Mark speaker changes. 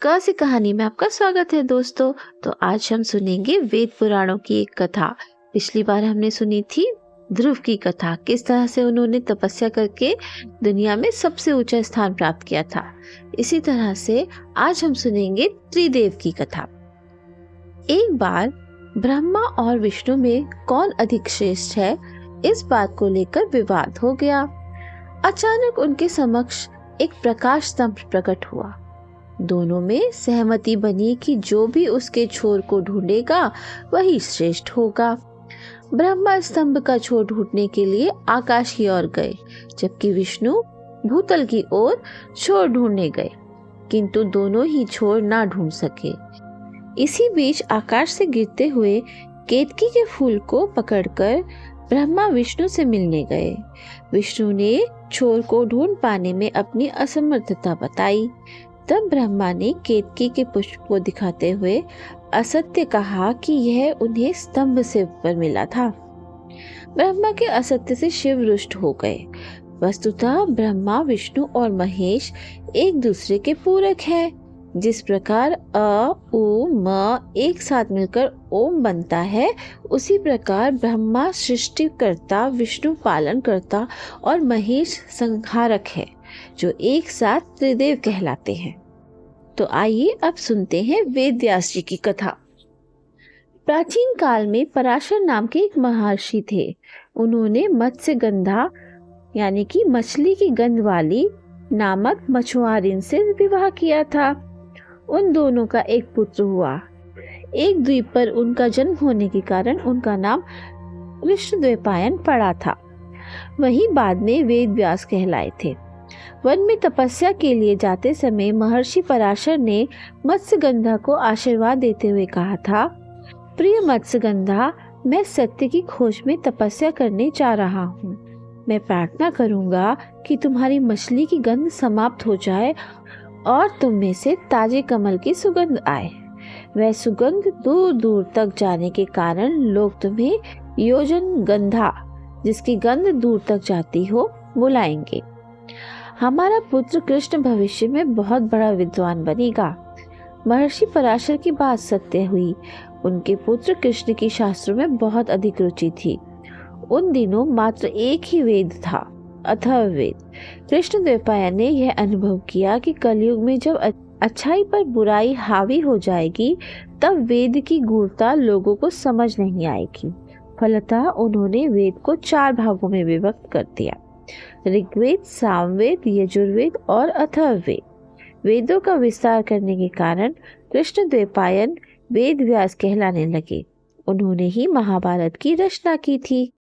Speaker 1: क सी कहानी में आपका स्वागत है दोस्तों। तो आज हम सुनेंगे वेद पुराणों की एक कथा। पिछली बार हमने सुनी थी ध्रुव की कथा, किस तरह से उन्होंने तपस्या करके दुनिया में सबसे ऊंचा स्थान प्राप्त किया था। इसी तरह से आज हम सुनेंगे त्रिदेव की कथा। एक बार ब्रह्मा और विष्णु में कौन अधिक श्रेष्ठ है, इस बात को लेकर विवाद हो गया। अचानक उनके समक्ष एक प्रकाश स्तंभ प्रकट हुआ। दोनों में सहमति बनी कि जो भी उसके छोर को ढूंढेगा वही श्रेष्ठ होगा। ब्रह्मा स्तंभ का छोर ढूंढने के लिए आकाश की ओर गए, जबकि विष्णु भूतल की ओर छोर ढूंढने गए, किंतु दोनों ही छोर ना ढूंढ सके। इसी बीच आकाश से गिरते हुए केतकी के फूल को पकड़कर ब्रह्मा विष्णु से मिलने गए। विष्णु ने छोर को ढूंढ पाने में अपनी असमर्थता बताई। तब ब्रह्मा ने केतकी के पुष्प को दिखाते हुए असत्य कहा कि यह उन्हें स्तंभ से ऊपर मिला था। ब्रह्मा के असत्य से शिव रुष्ट हो गए। वस्तुतः ब्रह्मा, विष्णु और महेश एक दूसरे के पूरक हैं। जिस प्रकार अ, उ, म एक साथ मिलकर ओम बनता है, उसी प्रकार ब्रह्मा सृष्टिकर्ता, विष्णु पालन करता और महेश संहारक है, जो एक साथ त्रिदेव कहलाते हैं। तो आइए अब सुनते हैं वेद व्यास जी की कथा। प्राचीन काल में पराशर नाम के एक महर्षि थे। उन्होंने मत्स्य गंधा यानी कि मछली की गंध वाली नामक मछुआरिन से विवाह किया था। उन दोनों का एक पुत्र हुआ। एक द्वीप पर उनका जन्म होने के कारण उनका नाम कृष्णद्वैपायन पड़ा था। वही बाद में वेद व्यास कहलाए थे। वन में तपस्या के लिए जाते समय महर्षि पराशर ने मत्स्यगंधा को आशीर्वाद देते हुए कहा था, प्रिय मत्स्यगंधा, मैं सत्य की खोज में तपस्या करने जा रहा हूँ। मैं प्रार्थना करूँगा कि तुम्हारी मछली की गंध समाप्त हो जाए और तुम में से ताजे कमल की सुगंध आए। वह सुगंध दूर दूर तक जाने के कारण लोग तुम्हें योजन गंधा, जिसकी गंध दूर तक जाती हो, बुलाएंगे। हमारा पुत्र कृष्ण भविष्य में बहुत बड़ा विद्वान बनेगा। महर्षि पराशर की बात सत्य हुई। उनके पुत्र कृष्ण की शास्त्रों में बहुत अधिक रुचि थी। उन दिनों मात्र एक ही वेद था, अथर्ववेद। कृष्णद्वैपायन ने यह अनुभव किया कि कलयुग में जब अच्छाई पर बुराई हावी हो जाएगी, तब वेद की गूढ़ता लोगों को समझ नहीं आएगी। फलतः उन्होंने वेद को 4 भागों में विभक्त कर दिया: ऋग्वेद, सामवेद, यजुर्वेद और अथर्ववेद। वेदों का विस्तार करने के कारण कृष्णद्वैपायन वेद व्यास कहलाने लगे। उन्होंने ही महाभारत की रचना की थी।